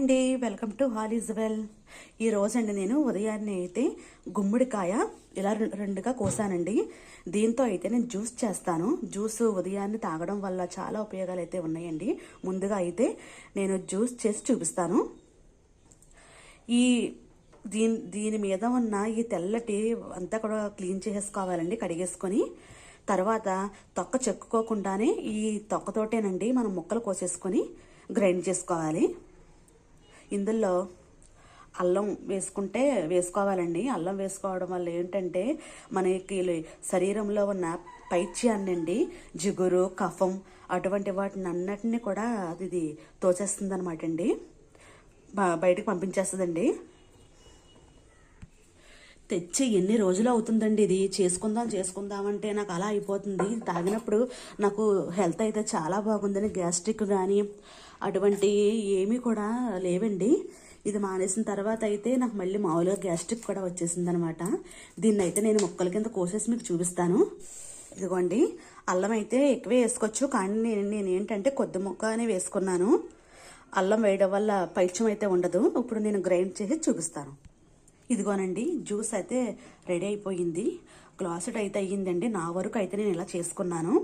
అండి, welcome to hall is well. ఈ రోజండి నేను ఉదయాన్నే అయితే గుమ్మడికాయ ఇలా రెండుగా కోసానండి. దీంతో అయితే నేను జ్యూస్ చేస్తాను. జ్యూస్ ఉదయాన్నే తాగడం వల్ల చాలా ఉపయోగాలు అయితే ఉన్నాయండి. ముందుగా అయితే నేను జ్యూస్ చేసి చూపిస్తాను. ఈ దీని మీద ఉన్న ఈ తెల్లటి అంతా కూడా క్లీన్ చేసుకోవాలండి, కడిగేసుకొని. తర్వాత తొక్క చెక్కుకోకుండానే ఈ తొక్కతోటేనండి మనం ముక్కలు కోసేసుకొని గ్రైండ్ చేసుకోవాలి. ఇందులో అల్లం వేసుకోవాలండి. అల్లం వేసుకోవడం వల్ల ఏంటంటే మనకి శరీరంలో ఉన్న పైత్యాన్నండి, జిగురు, కఫం అటువంటి వాటిని అన్నిటినీ కూడా ఇది తోచేస్తుంది అనమాట అండి, బయటకు పంపించేస్తుందండి. తెచ్చి ఎన్ని రోజులు అవుతుందండి ఇది చేసుకుందామంటే నాకు అలా అయిపోతుంది. తాగినప్పుడు నాకు హెల్త్ అయితే చాలా బాగుందని, గ్యాస్ట్రిక్ కానీ అటువంటి ఏమీ కూడా లేవండి. ఇది మానేసిన తర్వాత అయితే నాకు మళ్ళీ మామూలుగా గ్యాస్ట్రిక్ కూడా వచ్చేసింది అనమాట. దీన్ని అయితే నేను ముక్కల కింద కోసేసి మీకు చూపిస్తాను. ఇదిగోండి, అల్లం అయితే ఎక్కువే వేసుకోవచ్చు, కానీ నేను ఏంటంటే కొద్ది ముక్కనే వేసుకున్నాను. అల్లం వేయడం వల్ల పైత్యం అయితే ఉండదు. ఇప్పుడు నేను గ్రైండ్ చేసి చూపిస్తాను. ఇదిగోనండి, జ్యూస్ అయితే రెడీ అయిపోయింది. గ్లాసుడ్ అయితే అయ్యిందండి. నా వరకు అయితే నేను ఇలా చేసుకున్నాను.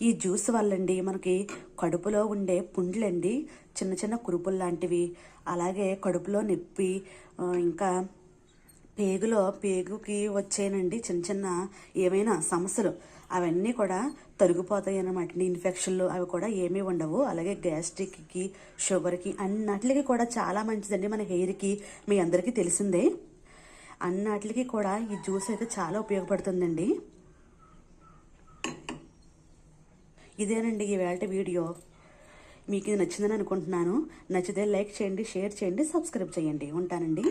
ఈ జ్యూస్ వల్లండి మనకి కడుపులో ఉండే పుండ్లండి, చిన్న చిన్న కురుపులు లాంటివి, అలాగే కడుపులో నొప్పి, ఇంకా పేగుకి వచ్చేనండి చిన్న చిన్న ఏమైనా సమస్యలు, అవన్నీ కూడా తొలగిపోతాయి అన్నమాట. ఇన్ఫెక్షన్లు అవి కూడా ఏమీ ఉండవు. అలాగే గ్యాస్ట్రిక్కి, షుగర్కి అన్నిటికి కూడా చాలా మంచిదండి. మన హెయిర్కి మీ అందరికీ తెలిసిందే. అన్నిటికి కూడా ఈ జ్యూస్ అయితే చాలా ఉపయోగపడుతుందండి. ఇదేనండి ఈవేళ వీడియో. మీకు ఇది నచ్చిందని అనుకుంటున్నాను. నచ్చితే లైక్ చేయండి, షేర్ చేయండి, సబ్స్క్రైబ్ చేయండి. ఉంటానండి.